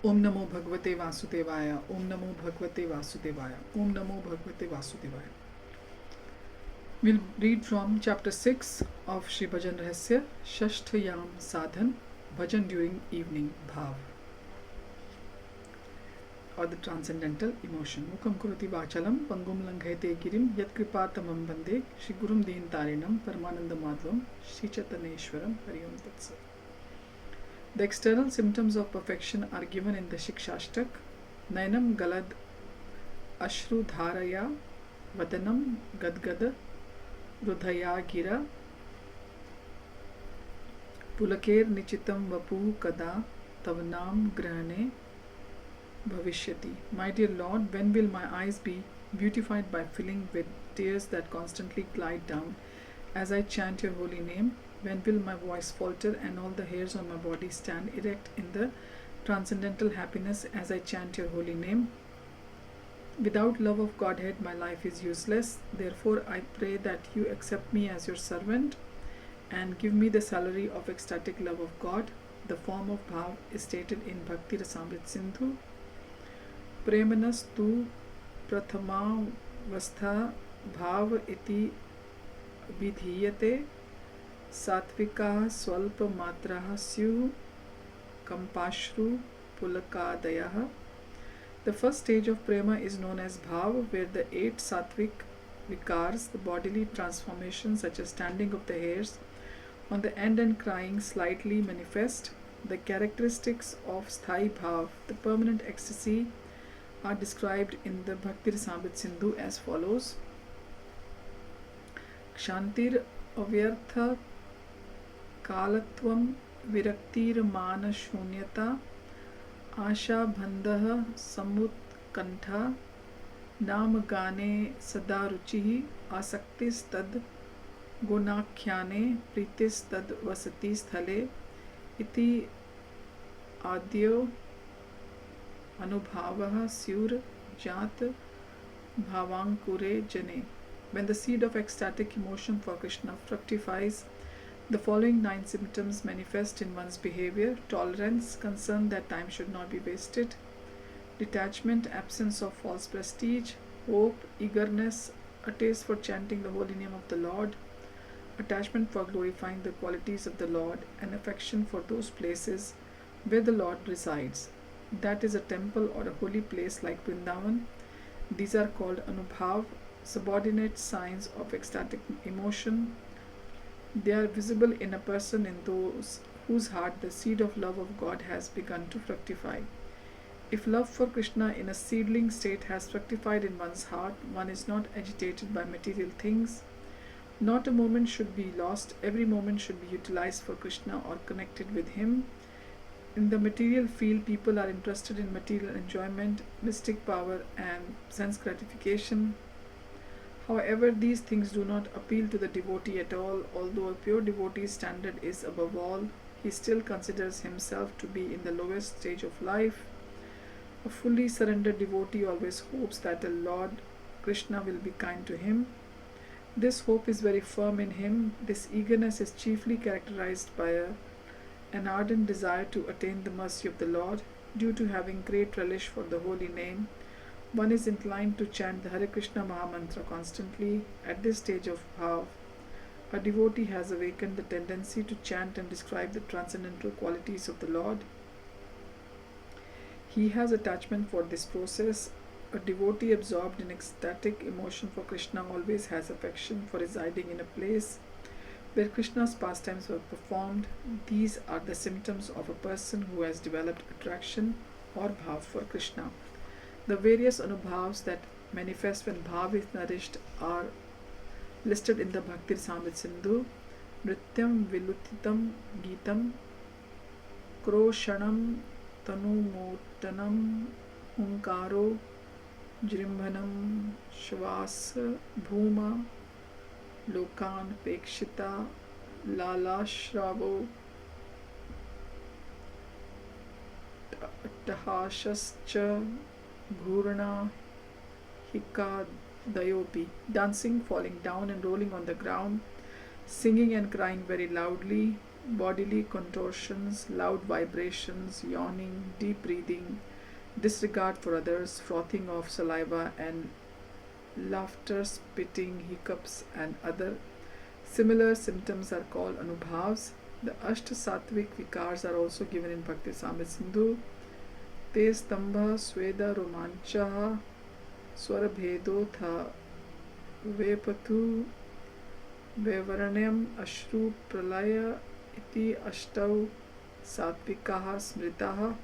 Om Namo Bhagavate Vasudevaya. Om Namo Bhagavate Vasudevaya. Om Namo Bhagavate Vasudevaya. We'll read from chapter 6 of Sri Bhajana Rahasaya, Shashtayam Sadhan, Bhajan during evening, Bhav, or the transcendental emotion. Mukam kurati vachalam, pangum langhayate girim, yat kripatamam bande, Shri Gurum Deen Tarinam, Paramananda Madhvam, Shri Chataneshwaram, Hariyam Tatsat. The external symptoms of perfection are given in the Shikshashtak. Nainam galad ashru dharaya, vadanam gadgada, rudhaya gira, pulaker nichitam vapu kada, tavanam grahane bhavishyati. My dear Lord, when will my eyes be beautified by filling with tears that constantly glide down as I chant your holy name? When will my voice falter and all the hairs on my body stand erect in the transcendental happiness as I chant your holy name? Without love of Godhead, my life is useless. Therefore, I pray that you accept me as your servant and give me the salary of ecstatic love of God. The form of bhav is stated in Bhakti Rasamrit Sindhu. Premanas tu prathama vastha bhav iti vidhiyate सात्विका स्वल्प मात्राः स्युः kampashru pulakadayah. The first stage of prema is known as bhav, where the 8 sattvic vikars, the bodily transformations such as standing of the hairs on the end and crying, slightly manifest. The characteristics of sthai bhav, the permanent ecstasy, are described in the Bhakti Rasamrit Sindhu as follows. Kshantir avyartha कालत्वं विरक्तिर्मानशून्यता आशाबन्धः समुत्कण्ठा नामगाने सदा रुचिः आसक्तिस्तद् गुणाख्याने प्रीतिस्तद् वसति स्थले इति आद्यो अनुभावः स्युर्जात भावाङ्कुरे जने. When the seed of ecstatic emotion for Krishna fructifies, the following 9 symptoms manifest in one's behavior: tolerance, concern that time should not be wasted; detachment, absence of false prestige; hope, eagerness, a taste for chanting the holy name of the Lord; attachment for glorifying the qualities of the Lord; and affection for those places where the Lord resides, that is a temple or a holy place like Vrindavan. These are called anubhav, subordinate signs of ecstatic emotion. They are visible in a person in those whose heart the seed of love of God has begun to fructify. If love for Krishna in a seedling state has fructified in one's heart, one is not agitated by material things. Not a moment should be lost. Every moment should be utilized for Krishna or connected with him. In the material field, people are interested in material enjoyment, mystic power, and sense gratification. However, these things do not appeal to the devotee at all. Although a pure devotee's standard is above all, he still considers himself to be in the lowest stage of life. A fully surrendered devotee always hopes that the Lord Krishna will be kind to him. This hope is very firm in him. This eagerness is chiefly characterized by an ardent desire to attain the mercy of the Lord. Due to having great relish for the holy name, one is inclined to chant the Hare Krishna Mahamantra constantly. At this stage of bhav, a devotee has awakened the tendency to chant and describe the transcendental qualities of the Lord. He has attachment for this process. A devotee absorbed in ecstatic emotion for Krishna always has affection for residing in a place where Krishna's pastimes were performed. These are the symptoms of a person who has developed attraction or bhav for Krishna. The various anubhavs that manifest when bhav is nourished are listed in the Bhakti Rasamrit Sindhu. Nrityam vilutitam geetam kroshanam tanumotanam hunkaro jrimbhanam shvas bhuma lokan pekshita lalashravo tahashascha Ghurana Hika Dayopi, dancing, falling down and rolling on the ground, singing and crying very loudly, bodily contortions, loud vibrations, yawning, deep breathing, disregard for others, frothing of saliva and laughter, spitting, hiccups, and other similar symptoms are called anubhavs. The Ashta Sattvic Vikars are also given in Bhakti Samrit Sindhu. Te stambha sweda romanchaha swarabhedo tha vepatu vevaranyam ashru pralaya iti ashtau sattvikaha smritaha.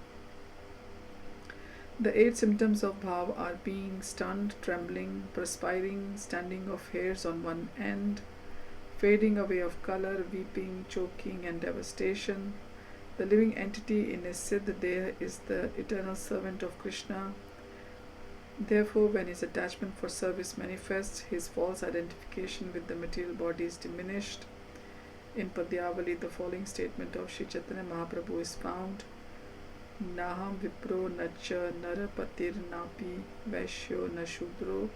The 8 symptoms of bhav are being stunned, trembling, perspiring, standing of hairs on one end, fading away of color, weeping, choking, and devastation. The living entity in a Siddha Deha is the eternal servant of Krishna. Therefore, when his attachment for service manifests, his false identification with the material body is diminished. In Padyavali, the following statement of Sri Chaitanya Mahaprabhu is found. Naham vipro nacha narapatir napi vaishyo na shudro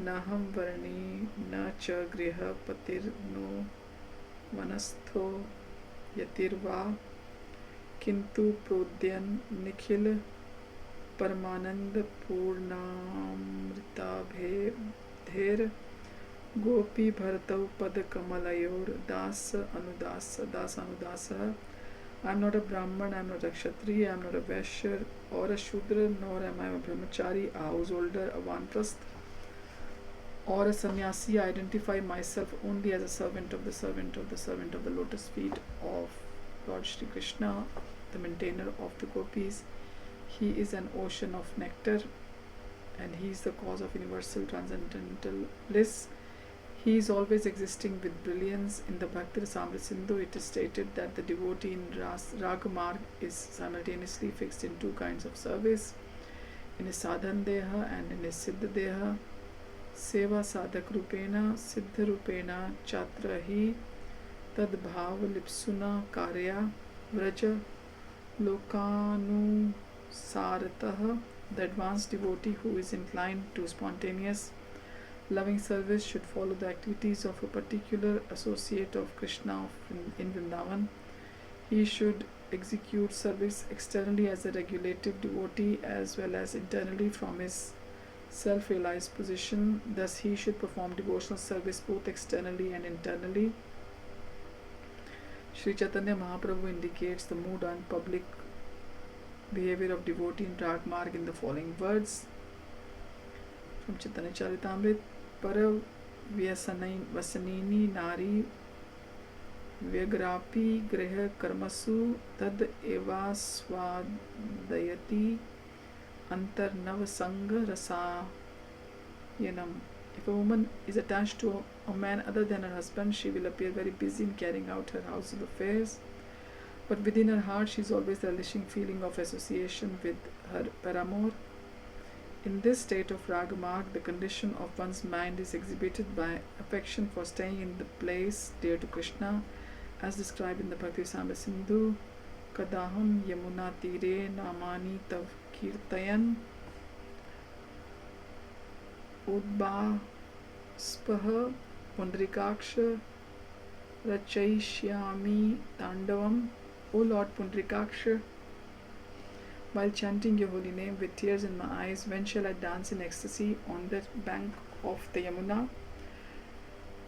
naham varani na cha griha patir no vanastho yatirva kintu prodyan nikhil परमानंद पूर्णामृता भेर गोपी भरतौ पद कमलयोर दास अनुदास. I am not a Brahman, I am not a Kshatriya, I am not a Vaishya or a Shudra, nor am I a Brahmachari, a householder, a Vanprasth, or a sannyasi. I identify myself only as a servant of the lotus feet of Lord Shri Krishna, the maintainer of the gopis. He is an ocean of nectar and he is the cause of universal transcendental bliss. He is always existing with brilliance. In the Bhakti Rasamrita Sindhu, it is stated that the devotee in Raga Marg is simultaneously fixed in 2 kinds of service, in a Sadhan Deha and in a Siddha Deha. Seva Sadhak Rupena, Siddha Rupena, Chatrahi, Tad Bhav Lipsuna Karya, Vraja, Lokanu Sarataha. The advanced devotee who is inclined to spontaneous loving service should follow the activities of a particular associate of Krishna in Vrindavan. He should execute service externally as a regulative devotee as well as internally from his self-realized position. Thus he should perform devotional service both externally and internally. Sri Chaitanya Mahaprabhu indicates the mood and public behavior of devotee in Rag Marg in the following words from Chaitanya Charitamrita. Para Vyasanini Nari Vyagrapi Griha Karmasu Tad Eva Swadayati Antarnav Sangha Rasayanam. If a woman is attached to a man other than her husband, she will appear very busy in carrying out her household affairs. But within her heart, she is always relishing feeling of association with her paramour. In this state of Ragamarg, the condition of one's mind is exhibited by affection for staying in the place dear to Krishna, as described in the Bhakti Samrita Sindhu. Kadaham Yamuna Tire Namani Tav Kirtayan Udbaspaha Pundrikaksha Rachaishyami Tandavam. O Lord Pundrikaksha, while chanting your holy name with tears in my eyes, when shall I dance in ecstasy on the bank of the Yamuna?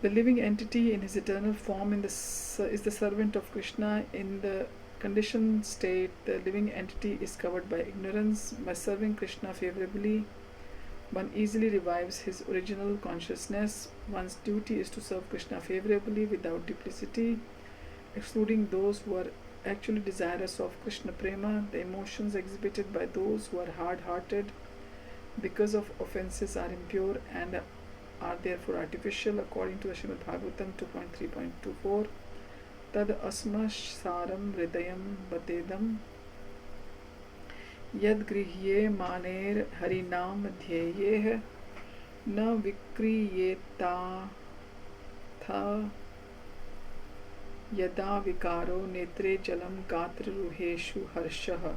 The living entity in his eternal form is the servant of Krishna. In the conditioned state, the living entity is covered by ignorance. By serving Krishna favorably, one easily revives his original consciousness. One's duty is to serve Krishna favorably without duplicity, excluding those who are actually desirous of Krishna Prema. The emotions exhibited by those who are hard-hearted because of offences are impure and are therefore artificial, according to the Srimad Bhagavatam 2.3.24. Tad asma saram hridayam batedam yad grihye maner harinam dhyeyeh na vikriyeta tha Yada vikaro netre jalam gatra ruheshu harshaha.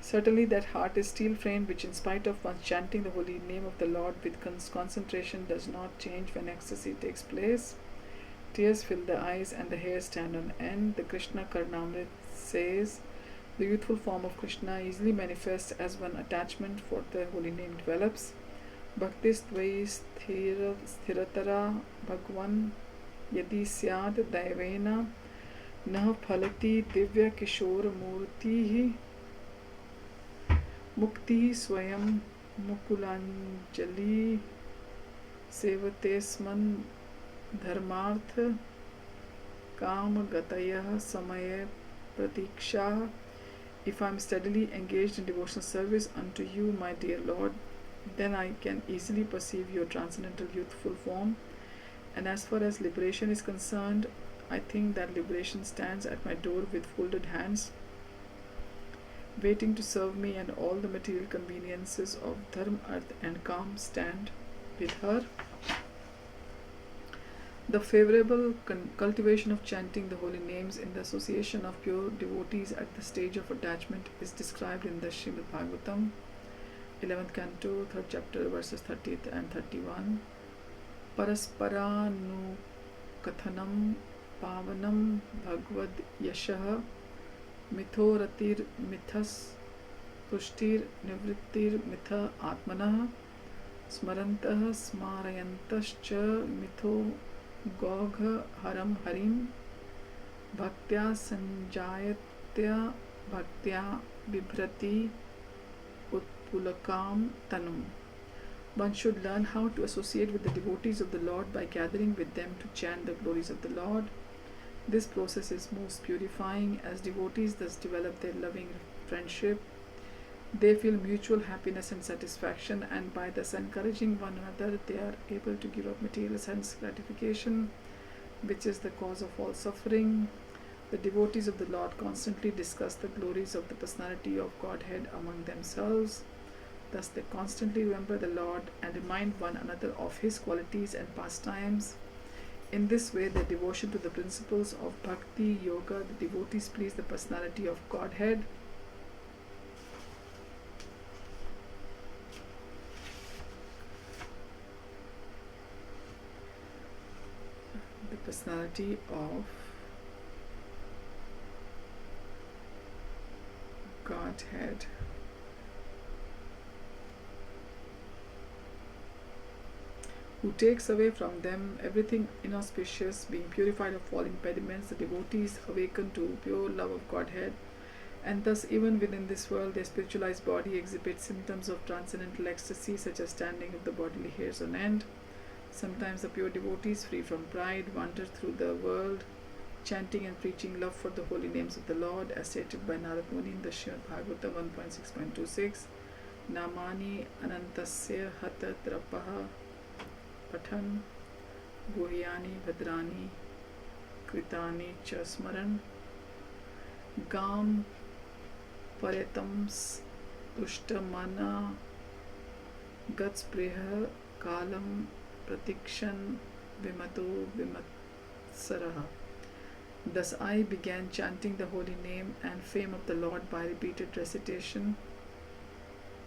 Certainly that heart is steel framed which, in spite of one's chanting the holy name of the Lord with concentration, does not change when ecstasy takes place. tears fill the eyes and the hair stand on end. The Krishna Karnamrit says, the youthful form of Krishna easily manifests as one attachment for the holy name develops. Bhaktis tvai sthiratara bhagwan yadi syad daivena nah phalati divya kishore murtihi mukti swayam mukulanjali सेवतेस्मन् धर्मार्थ काम gatayah samaya pratiksha. If I am steadily engaged in devotional service unto you, my dear Lord, then I can easily perceive your transcendental youthful form. And as far as liberation is concerned, I think that liberation stands at my door with folded hands, waiting to serve me, and all the material conveniences of dharma, arth, and kam stand with her. The favorable cultivation of chanting the holy names in the association of pure devotees at the stage of attachment is described in the Srimad Bhagavatam, 11th canto, 3rd chapter, verses 30th and 31. Parasparanu kathanam pavanam bhagavad yashah mithoratir mithas pushtir nivrittir mitha atmanah स्मरन्तः स्मारयन्तश्च मिथो गौघ हरं हरिं भक्त्या संजायत्य भक्त्या बिभ्रति उत्पुलकां तनुम्. One should learn how to associate with the devotees of the Lord by gathering with them to chant the glories of the Lord. This process is most purifying, as devotees thus develop their loving friendship. They feel mutual happiness and satisfaction, and by thus encouraging one another, they are able to give up material sense gratification, which is the cause of all suffering. The devotees of the Lord constantly discuss the glories of the personality of Godhead among themselves. Thus they constantly remember the Lord and remind one another of His qualities and pastimes. In this way, their devotion to the principles of Bhakti Yoga, the devotees please the personality of Godhead. The personality of Godhead. Who takes away from them everything inauspicious, being purified of all impediments. The devotees awaken to pure love of Godhead, and thus even within this world their spiritualized body exhibits symptoms of transcendental ecstasy, such as standing of the bodily hairs on end. Sometimes the pure devotees, free from pride, wander through the world, chanting and preaching love for the holy names of the Lord, as stated by Narad Muni in the Srimad Bhagavatam 1.6.26. Namani anantasya hata trapaha pathan guhyani bhadrani kritani cha smaran gam paretams tushtamana gatspriha kalam pratikshan vimato vimatsaraha. Thus I began chanting the holy name and fame of the Lord by repeated recitation,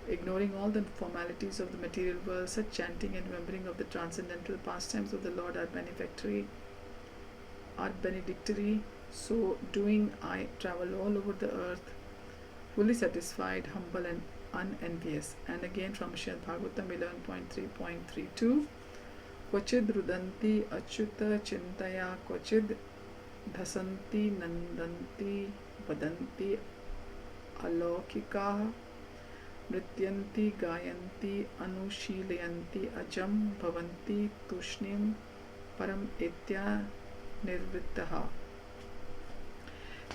ignoring all the formalities of the material world. Such chanting and remembering of the transcendental pastimes of the Lord are benedictory. So doing, I travel all over the earth, fully satisfied, humble and unenvious. And again from Srimad Bhagavatam 11.3.32. Kvachid rudanti achyuta chintaya kvachid dhasanti nandanti vadanti alaukikaha nrityanti gayanti anushilayanti ajam bhavanti tushnim param etya nirvittaha.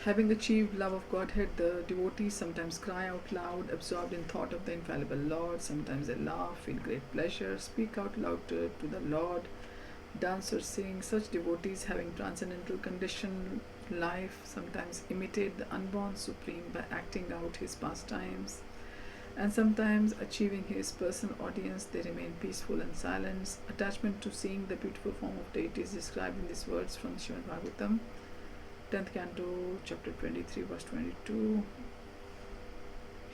Having achieved love of Godhead, the devotees sometimes cry out loud, absorbed in thought of the infallible Lord. Sometimes they laugh, feel great pleasure, speak out loud to the Lord, dance or sing. Such devotees, having transcendental conditioned life, sometimes imitate the unborn Supreme by acting out His pastimes, and sometimes achieving His personal audience, they remain peaceful and silent. Attachment to seeing the beautiful form of deity is described in these words from Srimad Bhagavatam, 10th canto, chapter 23, verse 22.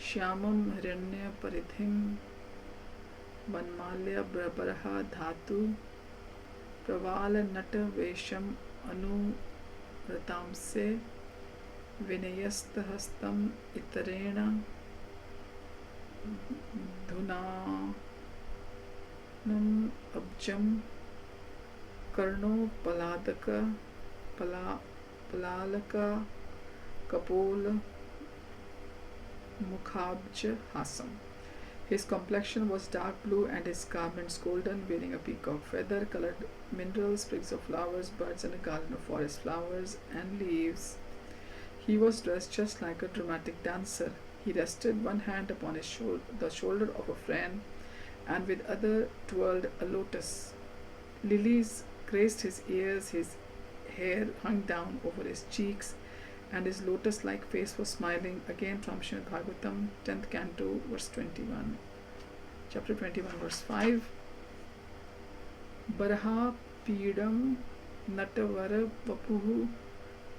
Shyamam hiranya paridhim vanmalya brabaraha dhatu pravala nata vesham Ratamse Vinayastahastam Itarena Dhunanam Abjam Karno Palalaka Kapol Mukhabj Hasam. His complexion was dark blue and his garments golden, wearing a peacock feather, colored minerals, sprigs of flowers, birds, and a garland of forest flowers and leaves. He was dressed just like a dramatic dancer. He rested one hand upon the shoulder of a friend, and with other twirled a lotus. Lilies graced his ears, his hair hung down over his cheeks, and his lotus-like face was smiling. Again from Srimad Bhagavatam, 10th canto, verse 21. Chapter 21, verse 5. Baraha Pidam Natavara Vapuhu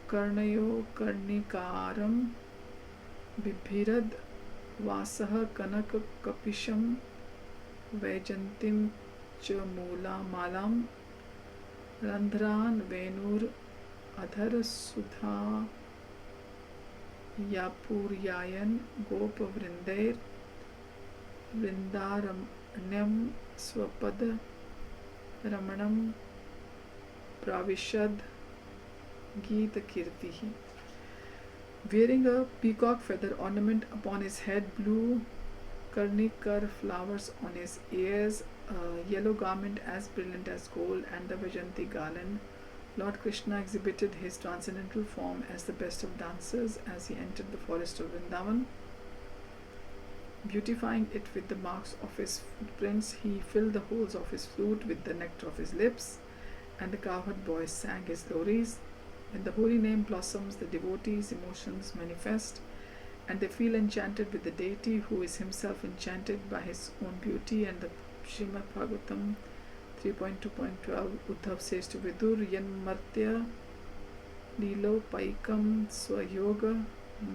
Karnayo Karnikaram Bibhirad Vasaha Kanaka Kapisham Vajantim Chamula Malam Randhran Venur Adhar Sudha Yapuryayan Gopa Vrindair Vrindaramanyam Swapad Ramanam Pravishad Gita Kirtihi. Wearing a peacock feather ornament upon his head, blue karnikar flowers on his ears, a yellow garment as brilliant as gold, and the Vajanti garland, Lord Krishna exhibited his transcendental form as the best of dancers as he entered the forest of Vrindavan. Beautifying it with the marks of his footprints, he filled the holes of his flute with the nectar of his lips, and the cowherd boys sang his glories. When the holy name blossoms, the devotees' emotions manifest, and they feel enchanted with the deity who is himself enchanted by his own beauty. And the Srimad Bhagavatam 3.2.12, Uddhav says to Vidur, Yan Martya Lilo Paikam Swayoga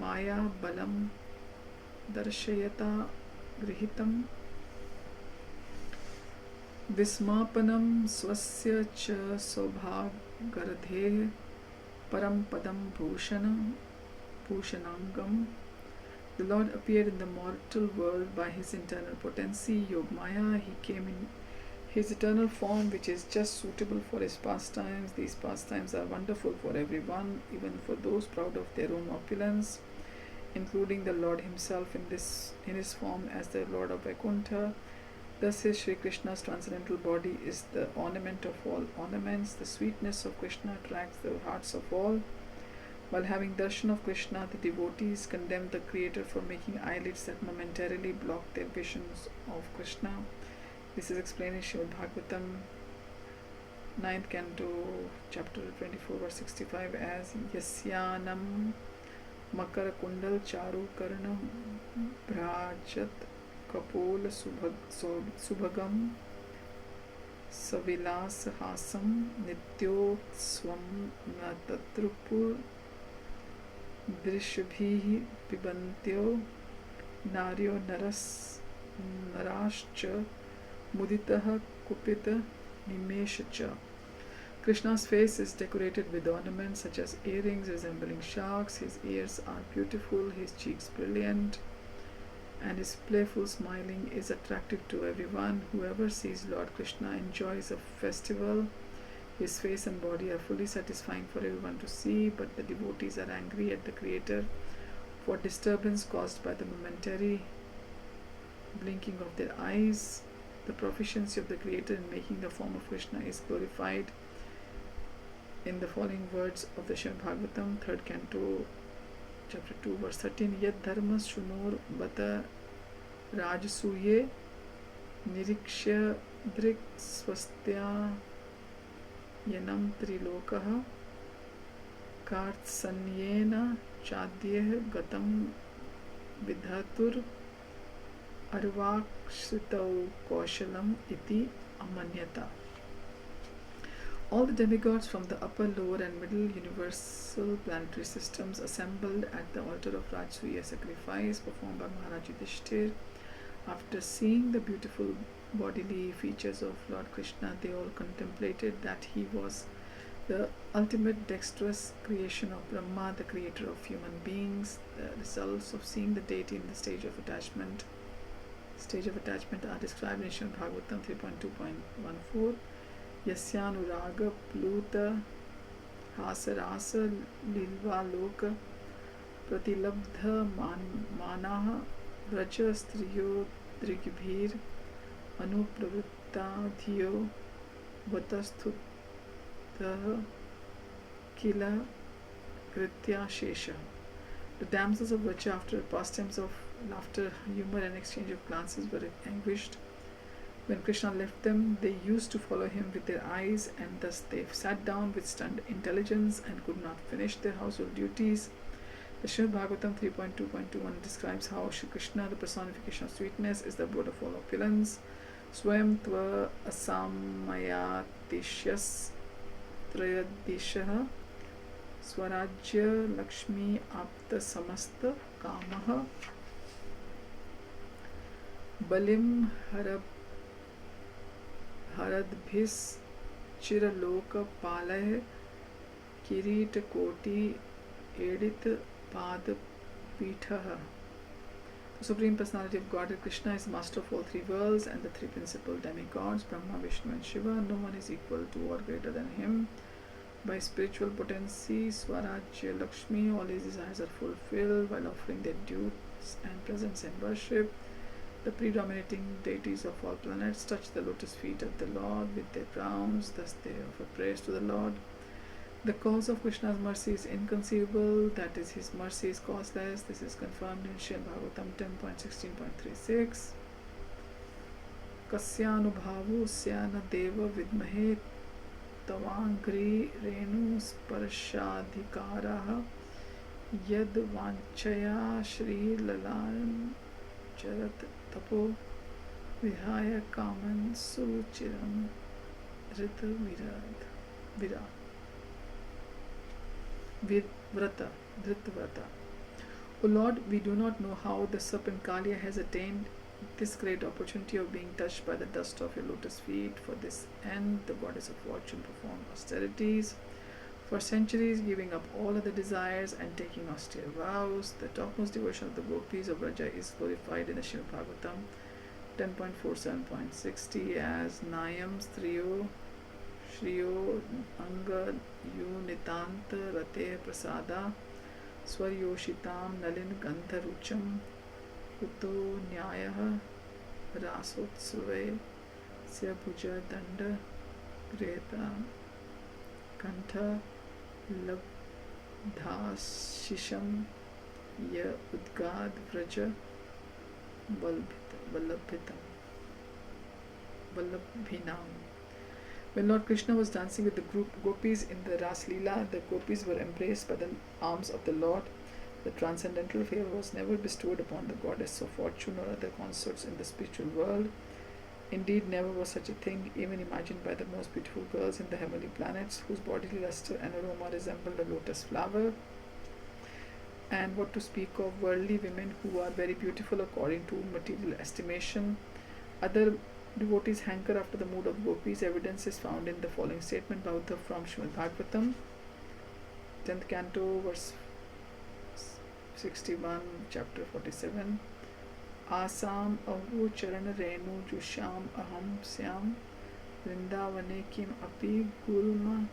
Maya Balam Darshayata Grihitam Vismapanam Swasya Cha Sobhagardhe Param Padam Bhushanangam. The Lord appeared in the mortal world by his internal potency, Yogmaya. He came in his eternal form, which is just suitable for his pastimes. These pastimes are wonderful for everyone, even for those proud of their own opulence, including the Lord himself in his form as the Lord of Vaikuntha. Thus his Sri Krishna's transcendental body is the ornament of all ornaments. The sweetness of Krishna attracts the hearts of all. While having darshan of Krishna, the devotees condemn the Creator for making eyelids that momentarily block their visions of Krishna. This is explained in Srimad Bhagavatam 9th canto, chapter 24, verse 65 as Yasyanam Makar Kundal Charu Karna Brajat Kapol Subhagam Savilas Hasam Nityotswam Natatrupur Drishabhi Pibantyo Naryo Narascha Muditaha Kupita Nimeshacha. Krishna's face is decorated with ornaments such as earrings resembling sharks. His ears are beautiful, his cheeks brilliant, and his playful smiling is attractive to everyone. Whoever sees Lord Krishna enjoys a festival. His face and body are fully satisfying for everyone to see, but the devotees are angry at the Creator for disturbance caused by the momentary blinking of their eyes. The proficiency of the Creator in making the form of Krishna is glorified in the following words of the Srimad Bhagavatam, 3rd canto, chapter 2, verse 13. Yad dharma shunor bata rajasuye nirikshya drik swastya yanam trilokaha kartsanyena chadyeh gatam vidhatur arvakshritau kaushalam iti amanyata. All the demigods from the upper, lower and middle universal planetary systems assembled at the altar of Rajasuya sacrifice performed by Maharaj Yudhishthir. After seeing the beautiful bodily features of Lord Krishna, they all contemplated that he was The ultimate dexterous creation of Brahma, the creator of human beings, the results of seeing the deity in the stage of attachment are described in Srimad Bhagavatam 3.2.14. Yasyanuraga pluta hasarasa lilva loka pratilabdha manaha vraja striyo drigibhir anupravritta dhiyo vatastutha kila kritya shesha. The damsels of Vraja, after pastimes of laughter, humor, and exchange of glances, were anguished. When Krishna left them, they used to follow him with their eyes, and thus they sat down with stunned intelligence and could not finish their household duties. The Srimad Bhagavatam 3.2.21 describes how Shri Krishna, the personification of sweetness, is the abode of all opulence. Swayam tva asamayatishas trayadishaha Swarajya Lakshmi Apta Samasta Kamaha Balim Haradbhis Chiraloka Palay Kirita Koti Edit Pad Pithaha. The Supreme Personality of Godhead Krishna is the master of all three worlds and the three principal demigods, Brahma, Vishnu and Shiva. No one is equal to or greater than him. By spiritual potency, Swarajya Lakshmi, all his desires are fulfilled while offering their dues and presents and worship. The predominating deities of all planets touch the lotus feet of the Lord with their crowns, thus they offer praise to the Lord. The cause of Krishna's mercy is inconceivable, that is, his mercy is causeless. This is confirmed in Srimad Bhagavatam 10.16.36. Kasyanubhavu syana deva vidmahe Tavangri Renu Sparshadhikaraha Yad Vanchaya Shri Lalan Charat Tapo Vihaya Kaman Suchiram Rita Vrata. O Lord, we do not know how the serpent Kaliya has attained this great opportunity of being touched by the dust of your lotus feet. For this end, the goddess of fortune performed austerities for centuries, giving up all other desires and taking austere vows. The topmost devotion of the gopis of Vraja is glorified in the Srimad Bhagavatam 10.47.60 as Nayam Striyo Shriyo Anga Yu Nitanta Rate Prasada Swaryoshitam Nalin Gandharucham Uto Nyayah Rasotsave Sya Bhuja Danda Greta Kantha Labdhashisham Ya Udgad Vraja Vallabhinam. When Lord Krishna was dancing with the group gopis in the Ras Leela, the gopis were embraced by the arms of the Lord. The transcendental favor was never bestowed upon the goddess of fortune or other consorts in the spiritual world. Indeed, never was such a thing even imagined by the most beautiful girls in the heavenly planets, whose bodily luster and aroma resembled a lotus flower. And what to speak of worldly women who are very beautiful according to material estimation. Other devotees hanker after the mood of gopis. Evidence is found in the following statement from Srimad Bhagavatam, 10th canto, verse 61, chapter 47. Asam ahu charan renu jusham aham syam vrindavane kim api gulma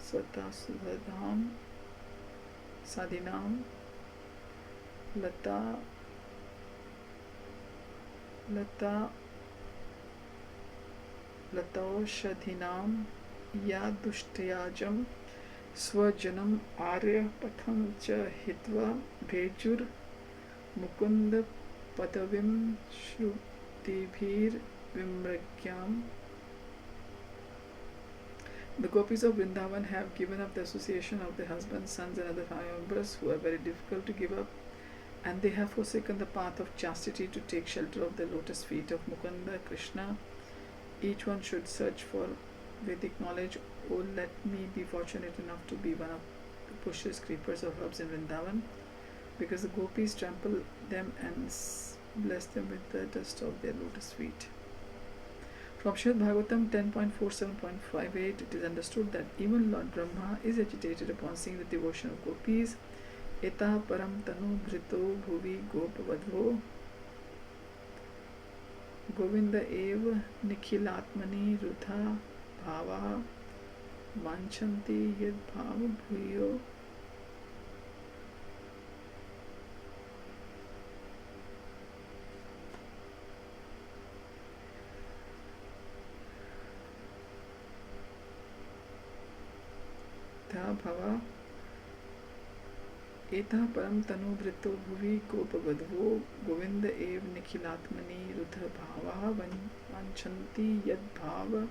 svata sudhadham sadhinam lataoshadhinam ya dushtayajam swajanam arya patham cha hitva bhejur Mukunda Padavim Shrutibhir Vimragyam. The gopis of Vrindavan have given up the association of their husbands, sons, and other family members who are very difficult to give up, and they have forsaken the path of chastity to take shelter of the lotus feet of Mukunda, Krishna. Each one should search for Vedic knowledge. Oh, let me be fortunate enough to be one of the bushes, creepers, or herbs in Vrindavan, because the gopis trample them and bless them with the dust of their lotus feet. From Srimad Bhagavatam 10.47.58, it is understood that even Lord Brahma is agitated upon seeing the devotion of gopis. Etah param tanu bhrito bhuvi gopavadho govinda eva nikhilatmani rudha bhava vanchanti yad bhava bhuyo. Bhava etah param tanu bhrito bhuvi gopavadho govinda ev nikhilatmani rudha bhava vanchanti yad bhava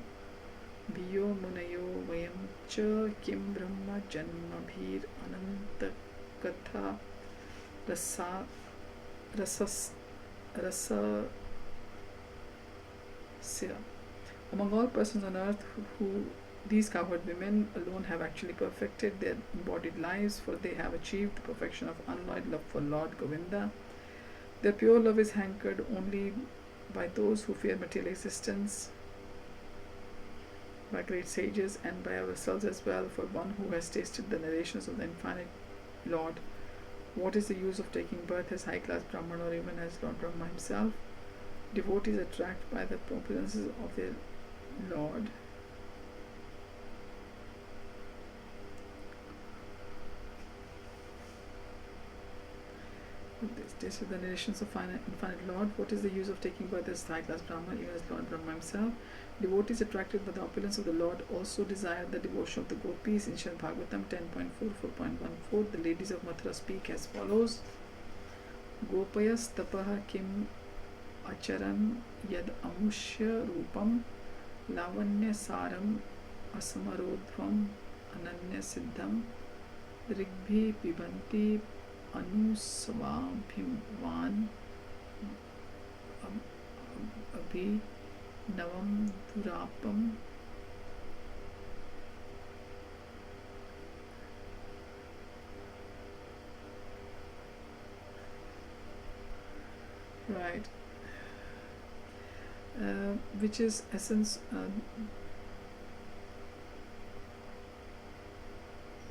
bhiyo munayo vayam cha kim brahma janmabhir ananta katha rasasya. Among all persons on earth who these cowherd women alone have actually perfected their embodied lives, for they have achieved the perfection of unalloyed love for Lord Govinda. Their pure love is hankered only by those who fear material existence, by great sages, and by ourselves as well. For one who has tasted the narrations of the infinite Lord, what is the use of taking birth as high-class Brahman or even as Lord Brahma himself? Devotees attracted by the opulences of their Lord this is the narrations of infinite Lord. What is the use of taking birth as high-class Brahman, even as Lord Brahma himself? Devotees attracted by the opulence of the Lord also desire the devotion of the gopis. In Srimad Bhagavatam 10.44.14, the ladies of Mathura speak as follows: Gopayas tapaha kim acharan yad amushya rupam lavanya saram asamarodhvam ananya siddham rigbhi pibanti anusvabhiman abhi navam durapam. Right. Which is essence.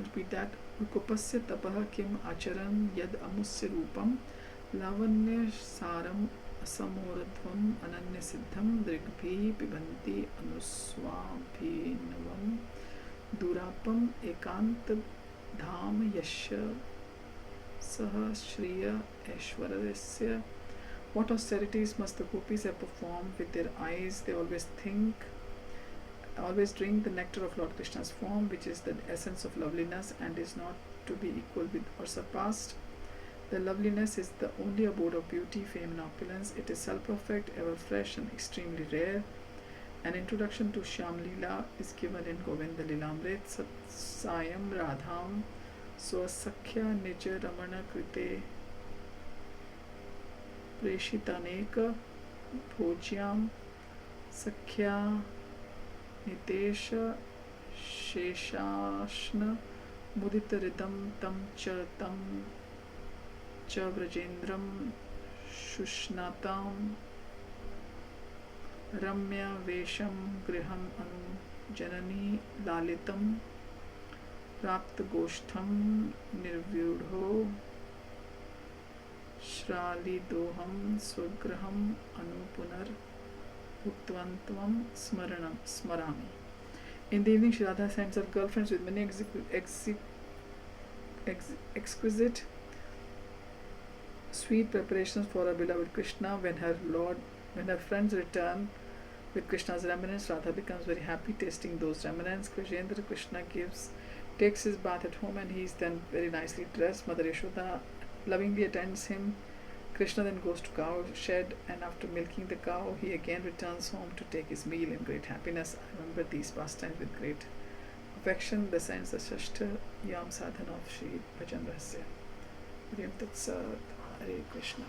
Repeat that. Ukupasya tapaha kim acharan yad amusya rupam lavanya saram asamoradhvam ananya siddham drigbhi pibanti anusvabhinavam durapam ekant dham yasya saha shriya aishwarasya. What austerities must the gopis have performed with their eyes? They always drink the nectar of Lord Krishna's form, which is the essence of loveliness and is not to be equal with or surpassed. The loveliness is the only abode of beauty, fame and opulence. It is self-perfect, ever fresh and extremely rare. An introduction to Shyam Leela is given in Govinda Lilamrit. Satsayam Radham Swasakhya Nija Ramana Krite Preshitaneka Bhojyam Sakhya Nitesha Sheshashna Muditaridam Tam Cha Vrajendram Shushnatam Ramya Vesham Griham Anu Janani Lalitam Prapta Goshtham Nirvyudho Shrali Doham Swagraham Anupunar Uttavantvam Smarami. In the evening, Shri Radha sends her girlfriends with many exquisite sweet preparations for her beloved Krishna. When her friends return with Krishna's remnants, Radha becomes very happy tasting those remnants. Krishna takes his bath at home, and he is then very nicely dressed. Mother Yashoda lovingly attends him. Krishna then goes to cow shed, and after milking the cow, he again returns home to take his meal in great happiness. I remember these pastimes with great affection. The sense the Shashta Yam Sadhana of Sri Bhajana Rahasaya. Hare Krishna.